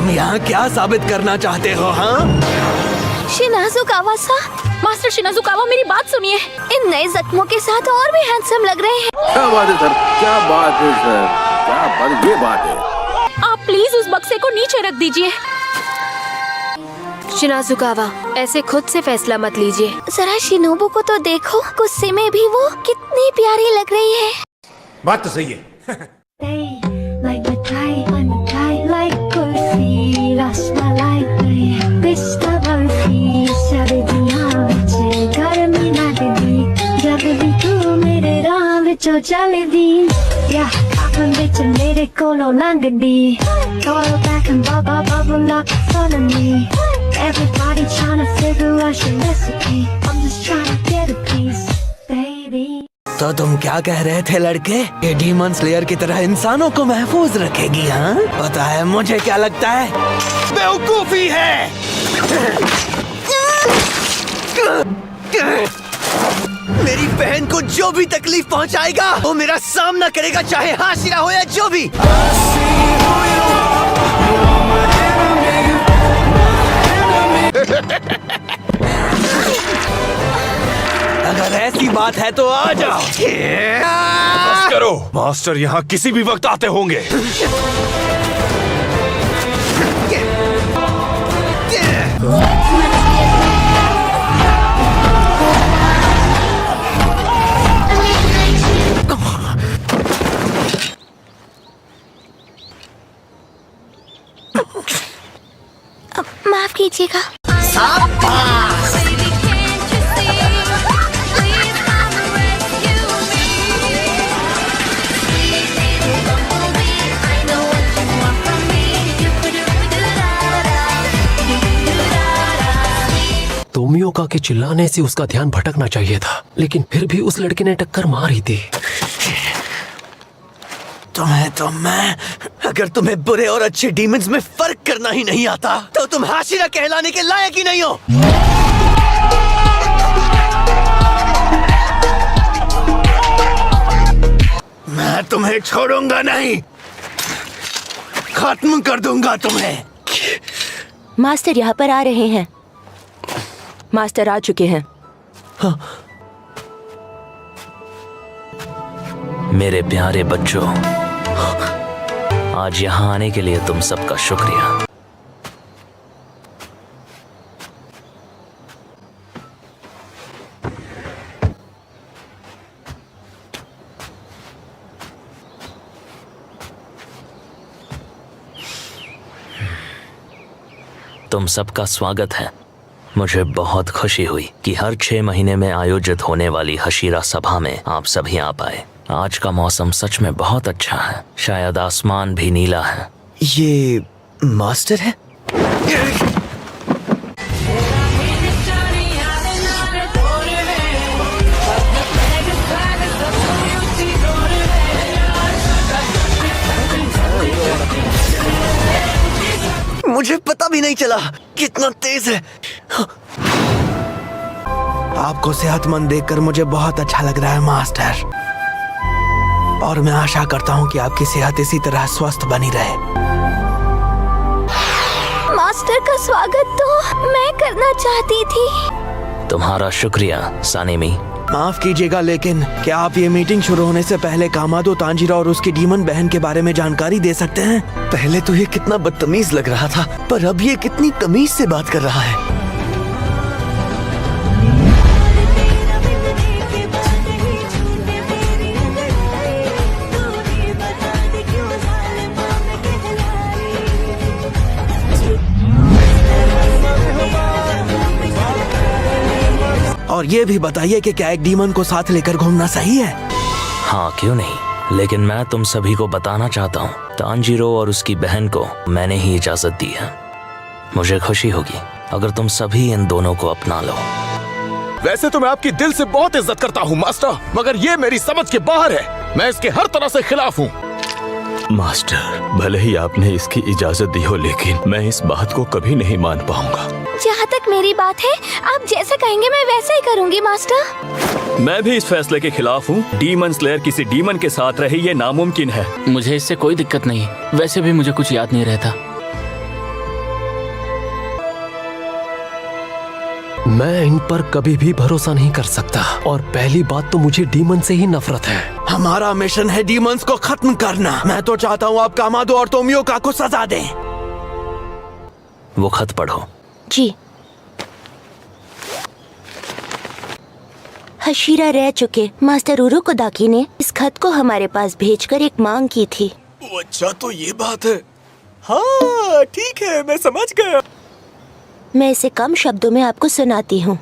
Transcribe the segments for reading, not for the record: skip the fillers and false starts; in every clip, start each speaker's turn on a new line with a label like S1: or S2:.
S1: तुम यहाँ क्या साबित करना चाहते हो? हाँ,
S2: शिनाजुकावा-सा, मास्टर शिनाजुकावा, मेरी बात सुनिए। इन नए जख्मों के साथ और भी हैंडसम लग रहे हैं।
S3: क्या बात है सर, क्या बात है सर, क्या बात, ये बात है।
S2: आप प्लीज उस बक्से को नीचे रख दीजिए।
S4: शिनाजुकावा, ऐसे खुद से फैसला मत लीजिए।
S2: जरा शिनोबू को तो देखो, गुस्से में भी वो कितनी प्यारी लग रही है।
S5: बात तो सही है।
S6: मेरे कोलों लंगड़ी, back and bubble up in front of me. Everybody trying to figure out your recipe. I'm just trying to get a piece, baby.
S1: तो तुम क्या कह रहे थे लड़के? ये डीमन स्लेयर की तरह इंसानों को महफूज रखेगी? हाँ, पता है मुझे क्या लगता है, बेवकूफी है। मेरी बहन को जो भी तकलीफ पहुंचाएगा वो मेरा सामना करेगा, चाहे हाशिरा हो या जो भी। अगर ऐसी बात है तो आ जाओ।
S5: बस करो, मास्टर यहाँ किसी भी वक्त आते होंगे।
S2: माफ कीजिएगा।
S7: तोमियोका के चिल्लाने से उसका ध्यान भटकना चाहिए था, लेकिन फिर भी उस लड़के ने टक्कर मार ही दी।
S1: तुम्हें तो मैं, अगर तुम्हें बुरे और अच्छे डीमंस में फर्क करना ही नहीं आता तो तुम हाशिरा कहलाने के लायक ही नहीं हो। मैं तुम्हें छोड़ूंगा नहीं, खत्म कर दूंगा तुम्हें।
S4: मास्टर यहाँ पर आ रहे हैं। मास्टर आ चुके हैं।
S7: हाँ।
S8: मेरे प्यारे बच्चों, आज यहाँ आने के लिए तुम सबका शुक्रिया। तुम सबका स्वागत है। मुझे बहुत खुशी हुई कि हर 6 महीने में आयोजित होने वाली हशीरा सभा में आप सभी आ पाए। आज का मौसम सच में बहुत अच्छा है, शायद आसमान भी नीला है।
S1: ये मास्टर है? मुझे पता भी नहीं चला, कितना तेज है। आपको सेहतमंद देखकर मुझे बहुत अच्छा लग रहा है मास्टर, और मैं आशा करता हूँ कि आपकी सेहत इसी तरह स्वस्थ बनी रहे।
S2: मास्टर का स्वागत तो मैं करना चाहती थी।
S8: तुम्हारा शुक्रिया सानेमी।
S1: माफ कीजिएगा, लेकिन क्या आप ये मीटिंग शुरू होने से पहले कामादो तांजीरो और उसकी डीमन बहन के बारे में जानकारी दे सकते हैं? पहले तो ये कितना बदतमीज लग रहा था, पर अब ये कितनी तमीज से बात कर रहा है। और ये भी बताइए कि क्या एक डीमन को साथ लेकर घूमना सही है?
S8: हाँ, क्यों नहीं, लेकिन मैं तुम सभी को बताना चाहता हूँ, तांजीरो और उसकी बहन को मैंने ही इजाजत दी है। मुझे खुशी होगी अगर तुम सभी इन दोनों को अपना लो।
S3: वैसे तो मैं आपकी दिल से बहुत इज्जत करता हूँ मास्टर, मगर ये मेरी समझ के बाहर है। मैं इसके हर तरह से खिलाफ हूँ।
S9: मास्टर, भले ही आपने इसकी इजाजत दी हो, लेकिन मैं इस बात को कभी नहीं मान पाऊंगा।
S2: जहाँ तक मेरी बात है, आप जैसा कहेंगे मैं वैसा ही करूँगी मास्टर।
S9: मैं भी इस फैसले के खिलाफ हूँ। डीमन स्लेयर किसी डीमन के साथ रहे, ये नामुमकिन है।
S10: मुझे इससे कोई दिक्कत नहीं, वैसे भी मुझे कुछ याद नहीं रहता।
S7: मैं इन पर कभी भी भरोसा नहीं कर सकता, और पहली बात तो मुझे डीमन से ही नफरत है।
S1: हमारा मिशन है डीमंस को खत्म करना। मैं तो चाहता हूँ आप कामादो और तोमियोका को सजा दें।
S8: वो खत पढ़ो।
S4: जी। हशीरा रह चुके मास्टर उरुकोदाकी ने इस खत को हमारे पास भेजकर एक मांग की थी।
S1: अच्छा, तो ये बात है। हाँ ठीक है, मैं समझ गया।
S4: मैं इसे कम शब्दों में आपको सुनाती हूँ।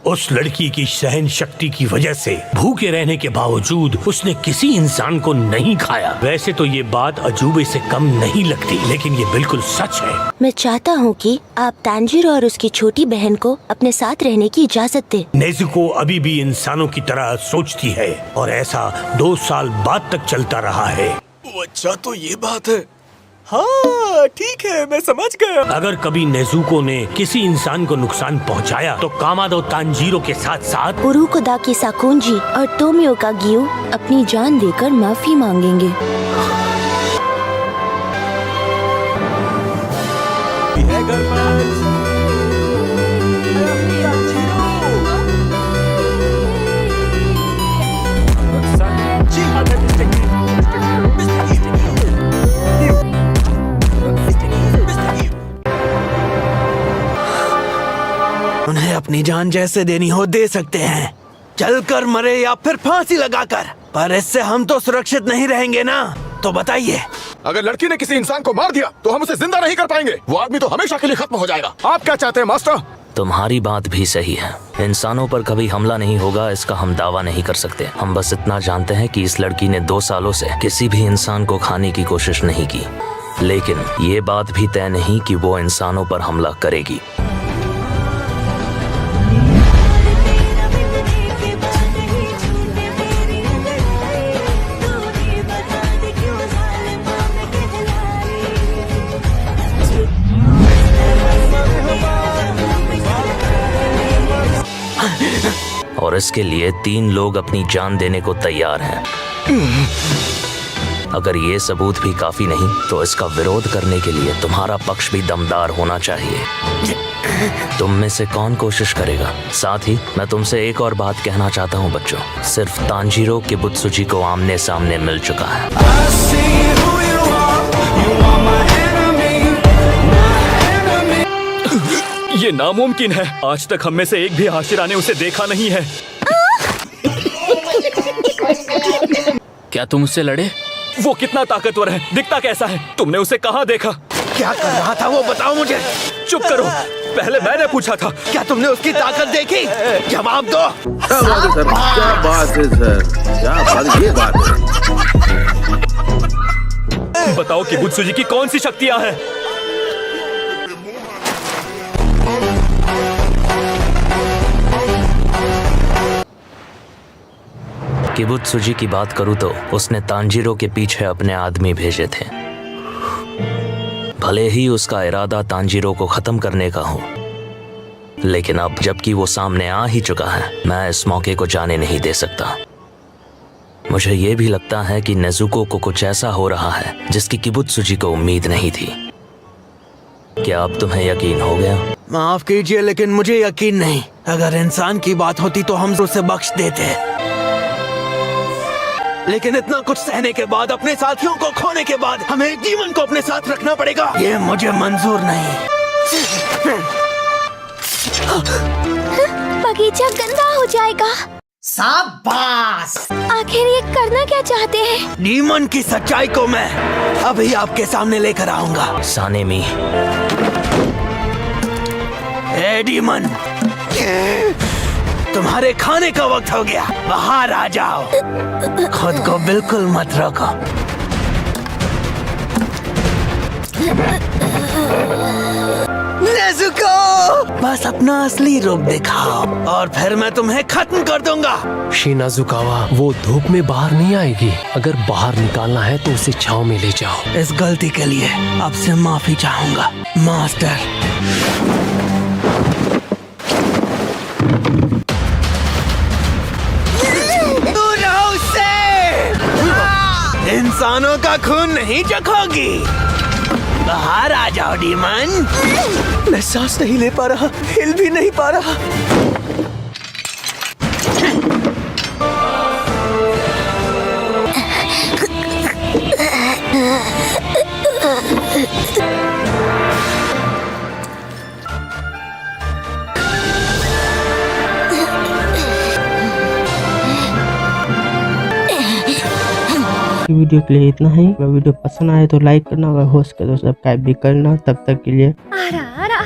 S10: उस लड़की की सहन शक्ति की वजह से भूखे रहने के बावजूद उसने किसी इंसान को नहीं खाया। वैसे तो ये बात अजूबे से कम नहीं लगती, लेकिन ये बिल्कुल सच है।
S4: मैं चाहता हूँ कि आप तांजीरो और उसकी छोटी बहन को अपने साथ रहने की इजाजत दें।
S10: नेजुको अभी भी इंसानों की तरह सोचती है, और ऐसा 2 साल बाद तक चलता रहा है।
S1: अच्छा, तो ये बात है। हाँ ठीक है, मैं समझ गया।
S10: अगर कभी नेजुको ने किसी इंसान को नुकसान पहुंचाया, तो कामादो तांजीरो के साथ साथ
S4: उरुकोदाकी साकुंजी और तोमियोका गियो अपनी जान देकर माफी मांगेंगे।
S1: उन्हें अपनी जान जैसे देनी हो दे सकते हैं, चलकर मरे या फिर फांसी लगाकर, पर इससे हम तो सुरक्षित नहीं रहेंगे ना। तो बताइए,
S3: अगर लड़की ने किसी इंसान को मार दिया तो हम उसे जिंदा नहीं कर पाएंगे। वो आदमी तो हमेशा के लिए खत्म हो जाएगा। आप क्या चाहते हैं मास्टर?
S8: तुम्हारी बात भी सही है। इंसानों पर कभी हमला नहीं होगा, इसका हम दावा नहीं कर सकते। हम बस इतना जानते हैं कि इस लड़की ने 2 सालों से किसी भी इंसान को खाने की कोशिश नहीं की, लेकिन ये बात भी तय नहीं कि वो इंसानों पर हमला करेगी। और इसके लिए 3 लोग अपनी जान देने को तैयार हैं। अगर ये सबूत भी काफी नहीं, तो इसका विरोध करने के लिए तुम्हारा पक्ष भी दमदार होना चाहिए। तुम में से कौन कोशिश करेगा? साथ ही मैं तुमसे एक और बात कहना चाहता हूँ बच्चों, सिर्फ तांजीरो किबुत्सुजी को आमने सामने मिल चुका है।
S9: ये नामुमकिन है। आज तक हम में से एक भी हाशिरा ने उसे देखा नहीं है।
S7: क्या तुम उससे लड़े?
S9: वो कितना ताकतवर है, दिखता कैसा है? तुमने उसे कहाँ देखा?
S1: क्या कर रहा था वो बताओ मुझे।
S9: चुप करो, पहले मैंने पूछा था।
S1: क्या तुमने उसकी ताकत देखी? जवाब दो।
S11: क्या बात है सर, क्या बात, ये बात है।
S9: बताओ कि किबुत्सुजी की कौन सी शक्तियाँ हैं?
S8: किबुत्सुजी की बात करूँ तो उसने तांजीरो के पीछे अपने आदमी भेजे थे। भले ही उसका इरादा तांजीरो को खत्म करने का हो, लेकिन अब जबकि वो सामने आ ही चुका है, मैं इस मौके को जाने नहीं दे सकता। मुझे ये भी लगता है कि नेजुको को कुछ ऐसा हो रहा है जिसकी किबुत्सुजी को उम्मीद नहीं थी। क्या अब तुम्हें यकीन हो गया?
S1: माफ कीजिए, लेकिन मुझे यकीन नहीं। अगर इंसान की बात होती तो हम उसे बख्श देते, लेकिन इतना कुछ सहने के बाद, अपने साथियों को खोने के बाद, हमें डीमन को अपने साथ रखना पड़ेगा। ये मुझे मंजूर नहीं।
S2: बगीचा गंदा हो जाएगा।
S12: शाबाश।
S2: आखिर ये करना क्या चाहते हैं?
S1: डीमन की सच्चाई को मैं अभी आपके सामने लेकर आऊंगा।
S8: सानेमी।
S1: ए डीमन, तुम्हारे खाने का वक्त हो गया, बाहर आ जाओ। खुद को बिल्कुल मत रोको। नेजुको, बस अपना असली रूप दिखाओ और फिर मैं तुम्हें खत्म कर दूंगा।
S7: शिनाजुकावा, वो धूप में बाहर नहीं आएगी। अगर बाहर निकालना है तो उसे छांव में ले जाओ।
S1: इस गलती के लिए आपसे माफी चाहूंगा मास्टर। इंसानों का खून नहीं चखोगी। बाहर आ जाओ डीमन। मैं सांस नहीं ले पा रहा, हिल भी नहीं पा रहा।
S13: वीडियो के लिए इतना ही। अगर वीडियो पसंद आए तो लाइक करना, अगर हो सके तो सब्सक्राइब भी करना। तब तक के लिए
S2: सायोनारा।